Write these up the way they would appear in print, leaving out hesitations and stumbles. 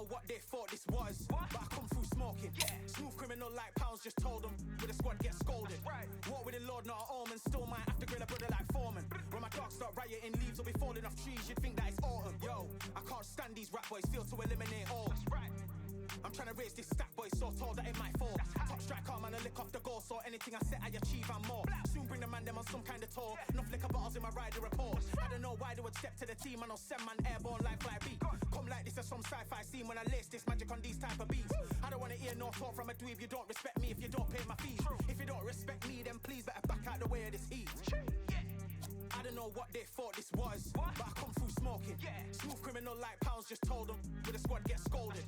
know what they thought this was, but I come through smoking. Smooth criminal like pounds, just told them. With a squad get scolded. Walk with the Lord, not an omen. Still might have to grill a brother like Foreman. When my dogs start rioting, leaves will be falling off trees. You'd think that it's autumn. Yo, I can't stand these rap boys, feel to eliminate all. I'm trying to raise this stack, boy, so tall that it might fall. Top striker, man, I lick off the goal, so anything I set, I achieve and more. Soon bring the man them on some kind of tour. Enough liquor bottles in my rider report. I don't know why they would step to the team, and I'll send man airborne like fly beat. Come like this as some sci-fi scene when I lace this magic on these type of beats. I don't wanna hear no talk from a dweeb. You don't respect me if you don't pay my fees. If you don't respect me, then please better back out the way of this heat. I don't know what they thought this was, but I come through smoking. Smooth criminal like pounds, just told them. With a squad get scolded.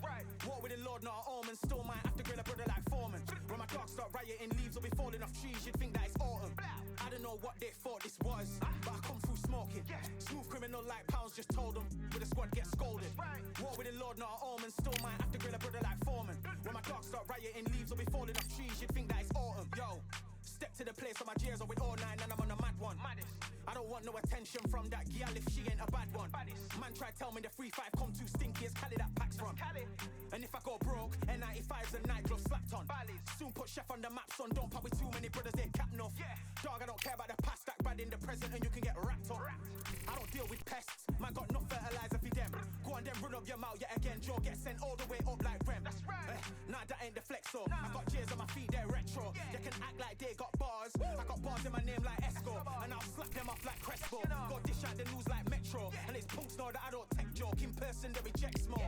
Walk with the Lord, not an omen. Still might have to grill a brother like Foreman. When my dogs start rioting, leaves will be falling off trees. You'd think that it's autumn. I don't know what they thought this was, but I come through smoking. Smooth criminal like pounds, just told them. With a squad get scolded. Walk with the Lord, not an omen. Still might have to grill a brother like Foreman. When my dogs start rioting, leaves will be falling off trees. You'd think that it's autumn. Yo, step to the place on my jeers are with all nine and I'm on a mad one. I don't want no attention from that gal if she ain't a bad one. Man try tell me the 3-5 come too stinky as Cali that packs from. And if I go broke, N95s and nightgloves slapped on. Soon put chef on the map, son. Don't pop with too many brothers, they cap no. Dog, I don't care about the past, that bad in the present and you can get wrapped up. I don't deal with pests, man got no fertilizer for them. Go on then run up your mouth yet again. Joe get sent all the way up like Rem. Nah, that ain't the flexo. I got cheers on my feet, they're retro. They can act like they got bars. I got bars in my name like Esco. And I'll slap them off like Crespo. Go dish out the news like Metro. And it's punks know that I don't take joke. In person they reject smoke.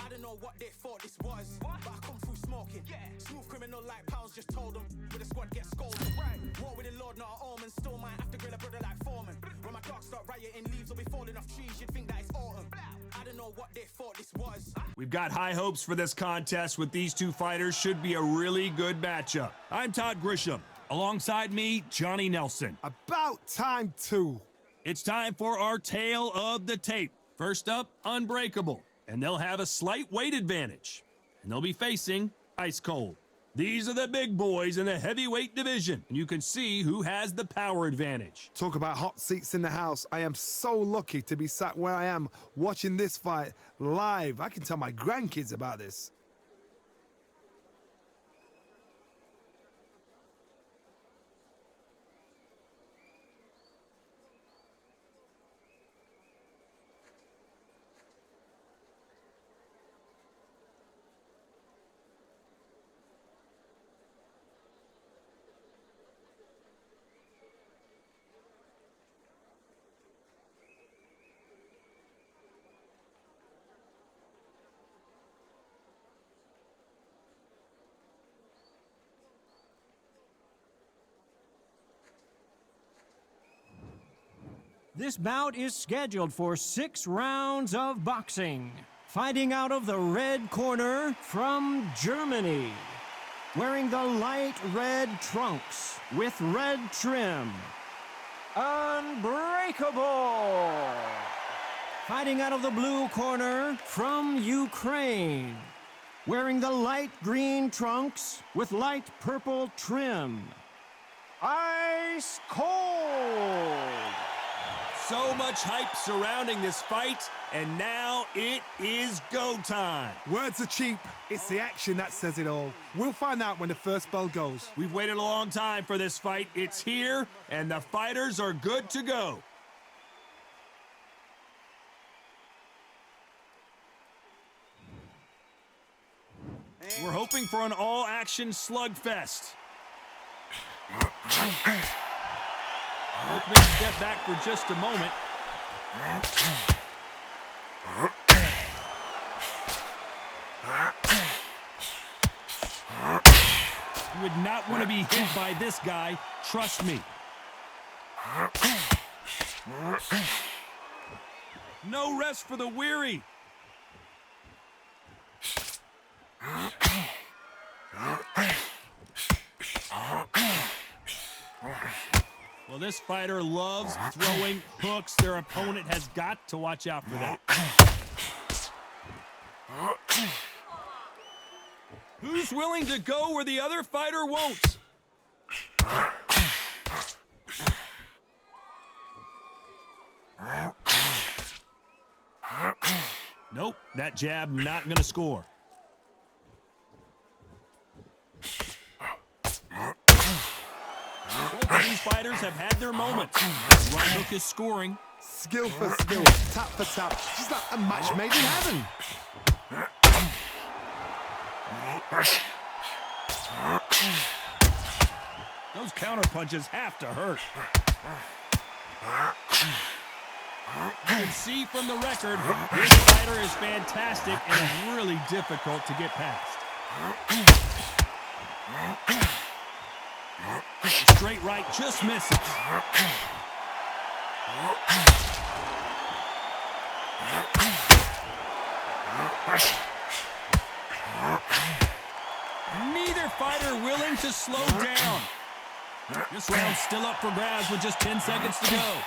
I don't know what they thought this was, but I come through smoking. Smooth criminal like pounds, just told them. With a squad get scolded. Walk with the Lord, not an omen. Still might have to grill a brother like Foreman. When my dogs start rioting, leaves will be falling off trees. You'd think that it's autumn. I don't know what they thought this was. We've got high hopes for this contest with these two fighters. Should be a really good matchup. I'm Todd Grisham. Alongside me, Johnny Nelson. About time too. It's time for our tale of the tape. First up, Unbreakable. And they'll have a slight weight advantage. And they'll be facing Ice Cold. These are the big boys in the heavyweight division. And you can see who has the power advantage. Talk about hot seats in the house. I am so lucky to be sat where I am watching this fight live. I can tell my grandkids about this. This bout is scheduled for 6 rounds of boxing. Fighting out of the red corner from Germany. Wearing the light red trunks with red trim. Unbreakable! Fighting out of the blue corner from Ukraine. Wearing the light green trunks with light purple trim. Ice Cold! So much hype surrounding this fight, and now it is go time. Words are cheap. It's the action that says it all. We'll find out when the first bell goes. We've waited a long time for this fight. It's here, and the fighters are good to go. We're hoping for an all-action slugfest. Let's step back for just a moment. You would not want to be hit by this guy, trust me. No rest for the weary. Well, this fighter loves throwing hooks. Their opponent has got to watch out for that. Who's willing to go where the other fighter won't? Nope, that jab not going to score. Both of these fighters have had their moments. This right hook is scoring. Skill for skill, tap for tap. She's like a match made in heaven. Those counter punches have to hurt. You can see from the record, this fighter is fantastic and is really difficult to get past. The straight right just misses. Neither fighter willing to slow down. This round's still up for grabs with just 10 seconds to go.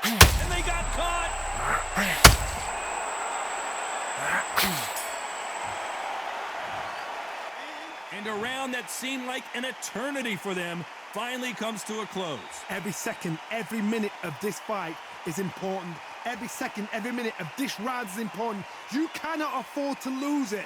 And they got caught. And a round that seemed like an eternity for them finally comes to a close. Every second, every minute of this fight is important. Every second, every minute of this round is important. You cannot afford to lose it.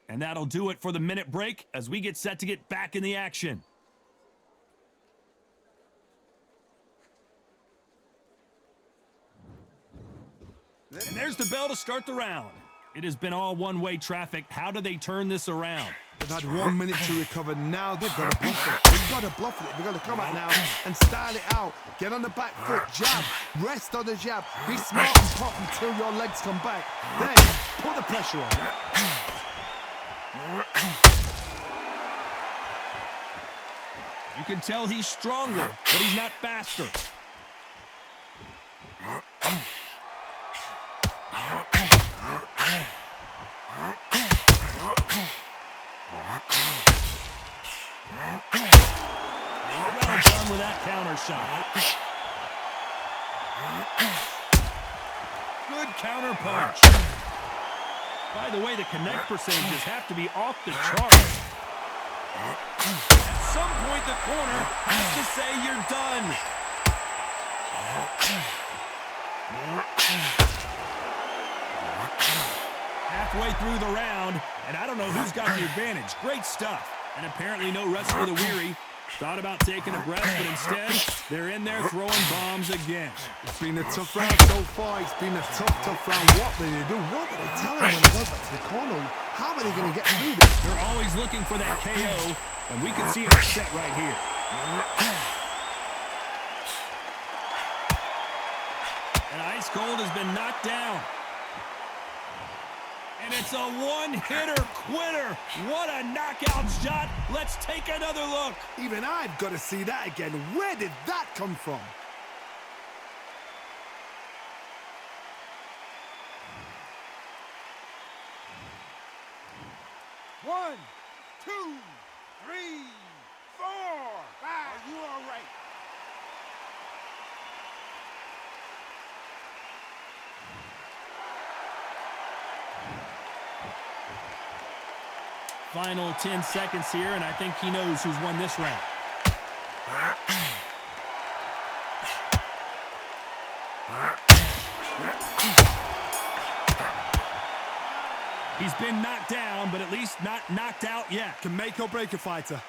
And that'll do it for the minute break as we get set to get back in the action. And there's the bell to start the round. It has been all one-way traffic. How do they turn this around? They've had 1 minute to recover. Now they've got to bluff it. They've got to bluff it. They've got to come out now and style it out. Get on the back foot, jab, rest on the jab. Be smart and pop until your legs come back. Then put the pressure on. You can tell he's stronger, but he's not faster. Well done with that counter shot. Good counter punch. By the way, the connect percentages have to be off the charts. At some point, the corner has to say you're done. Halfway through the round, and I don't know who's got the advantage. Great stuff. And apparently no rest for the weary. Thought about taking a breath, but instead, they're in there throwing bombs again. It's been a tough round so far. It's been a tough round. What do they do? What do they tell him when he goes back to the corner? How are they going to get through this? They're always looking for that KO, and we can see it set right here. And Ice Cold has been knocked down. And it's a one-hitter quitter. What a knockout shot. Let's take another look. Even I've got to see that again. Where did that come from? One, two, three, four, five. Are you all right? Final 10 seconds here, and I think he knows who's won this round. He's been knocked down, but at least not knocked out yet. Can make or break a fighter.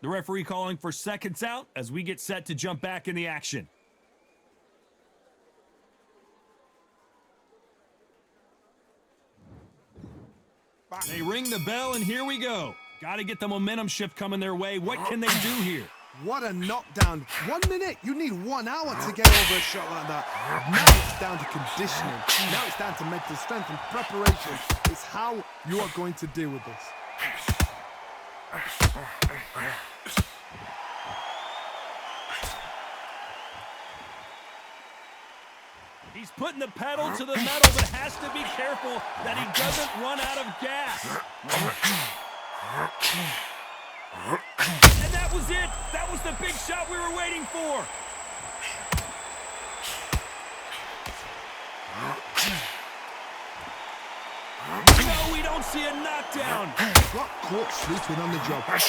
The referee calling for seconds out as we get set to jump back in the action. They ring the bell, and here we go. Got to get the momentum shift coming their way. What can they do here? What a knockdown. 1 minute. You need 1 hour to get over a shot like that. Now it's down to conditioning. Now it's down to mental strength and preparation. It's how you are going to deal with this. He's putting the pedal to the metal, but has to be careful that he doesn't run out of gas. And that was it. That was the big shot we were waiting for. No, we don't see a knockdown. Got caught sleeping on the job. What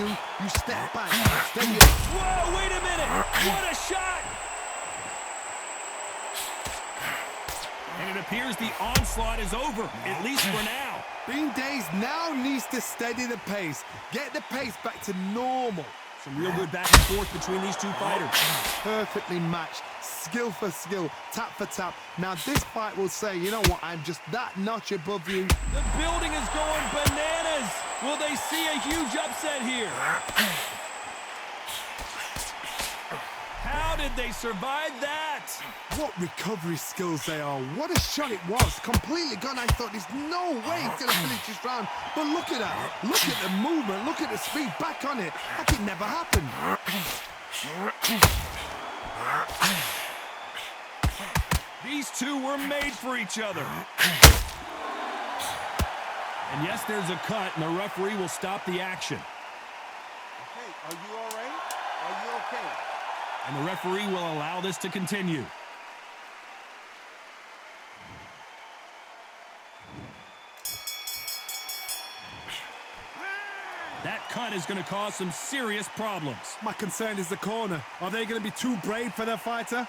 do? You step back. Stay up. Whoa, wait a minute. What a shot. And it appears the onslaught is over, at least for now. Bean Days now needs to steady the pace. Get the pace back to normal. Some real good back and forth between these two fighters. Perfectly matched. Skill for skill. Tap for tap. Now this fight will say, you know what, I'm just that notch above you. The building is going bananas. Will they see a huge upset here? How did they survive that? What recovery skills they are. What a shot it was. Completely gone. I thought there's no way he's going to finish this round. But look at that. Look at the movement. Look at the speed. Back on it. Like it never happened. These two were made for each other. And yes, there's a cut, and the referee will stop the action. Okay, are you all right? Are you okay? And the referee will allow this to continue. That cut is going to cause some serious problems. My concern is the corner. Are they going to be too brave for their fighter?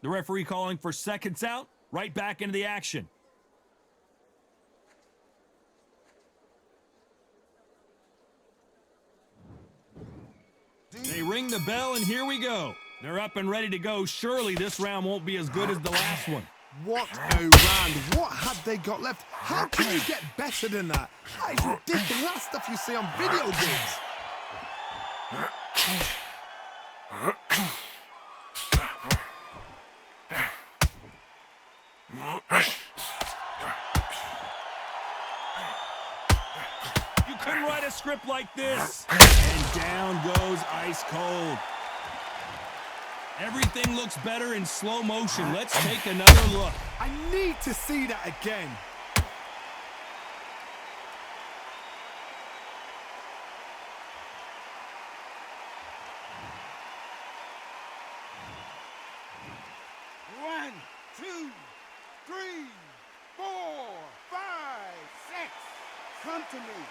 The referee calling for seconds out, right back into the action. They ring the bell, and here we go. They're up and ready to go. Surely this round won't be as good as the last one. What a round. What have they got left? How can you get better than that? That is ridiculous. That's stuff you see on video games. You couldn't write a script like this. And down goes ice cold. Everything looks better in slow motion. Let's take another look. I need to see that again. One, two, three, 4, 5, 6. Come to me.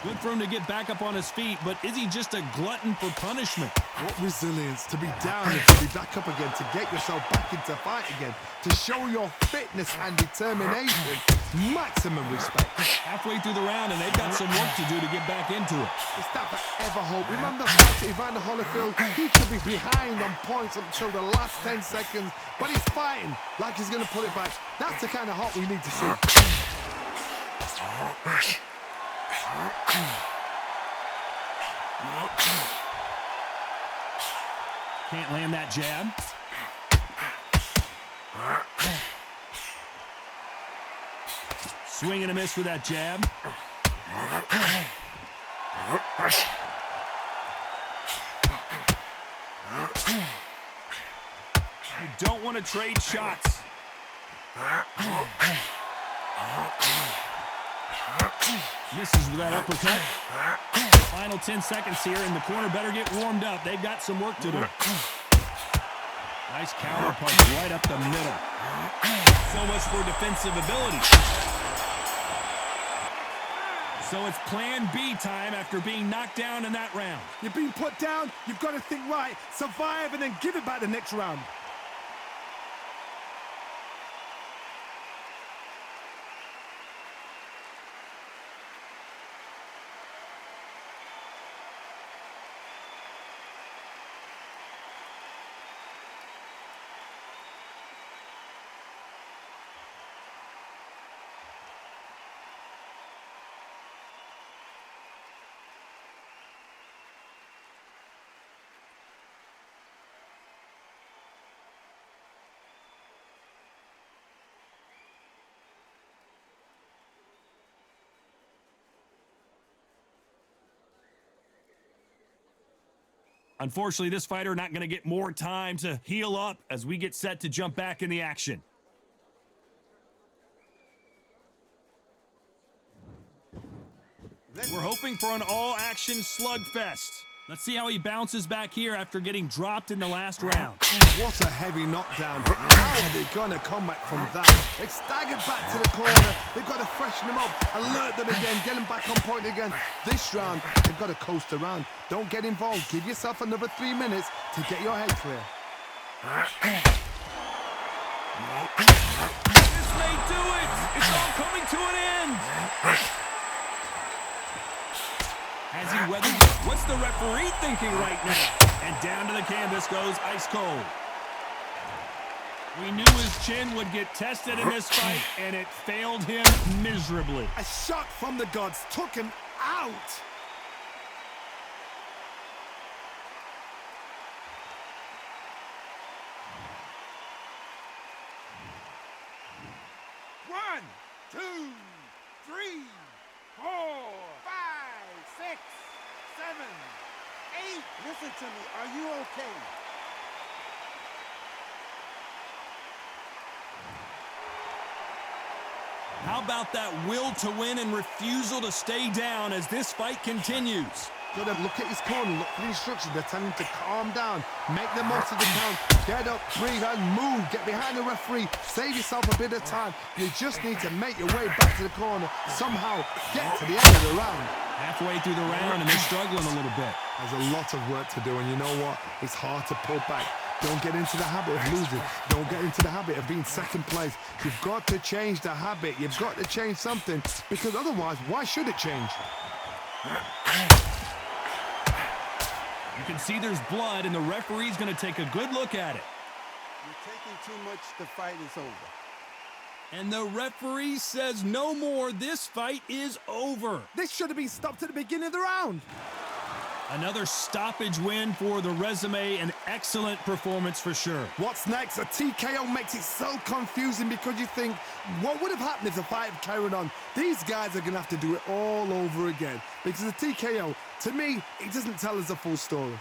Good for him to get back up on his feet, but is he just a glutton for punishment? What resilience to be down and to be back up again, to get yourself back into fight again, to show your fitness and determination. Maximum respect. Halfway through the round, and they've got some work to do to get back into it. It's that forever hope. Remember the fight to Evander Holyfield? He could be behind on points until the last 10 seconds, but he's fighting like he's going to pull it back. That's the kind of hope we need to see. Can't land that jab. Swing and a miss with that jab. You don't want to trade shots. Misses with that uppercut. Final 10 seconds here, and the corner better get warmed up. They've got some work to do. Nice counter punch right up the middle. So much for defensive ability. So it's plan B time after being knocked down in that round. You're being put down, you've got to think right, survive, and then give it back the next round. Unfortunately, this fighter not going to get more time to heal up as we get set to jump back in the action. We're hoping for an all-action slugfest. Let's see how he bounces back here after getting dropped in the last round. What a heavy knockdown. How are they going to come back from that? They staggered back to the corner. They've got to freshen them up, alert them again, get them back on point again. This round, they've got to coast around. Don't get involved. Give yourself another 3 minutes to get your head clear. This may do it. It's all coming to an end. Has he weathered? What's the referee thinking right now? And down to the canvas goes ice cold. We knew his chin would get tested in this fight, and it failed him miserably. A shot from the gods took him out. One, two, three, 4, 5, 6, 7, 8. Listen to me. Are you okay? How about that will to win and refusal to stay down as this fight continues? Got to look at his corner, look for the instructions. They're telling him to calm down, make the most of the count, get up, breathe, and move. Get behind the referee, save yourself a bit of time. You just need to make your way back to the corner, somehow get to the end of the round. Halfway through the round, and they're struggling a little bit. There's a lot of work to do, and you know what? It's hard to pull back. Don't get into the habit of losing. Don't get into the habit of being second place. You've got to change the habit. You've got to change something, because otherwise, why should it change? You can see there's blood, and the referee's going to take a good look at it. You're taking too much. The fight is over. And the referee says no more. This fight is over. This should have been stopped at the beginning of the round. Another stoppage win for the resume. An excellent performance for sure. What's next? A TKO makes it so confusing because you think, what would have happened if the fight had carried on? These guys are going to have to do it all over again. Because the TKO, to me, it doesn't tell us the full story.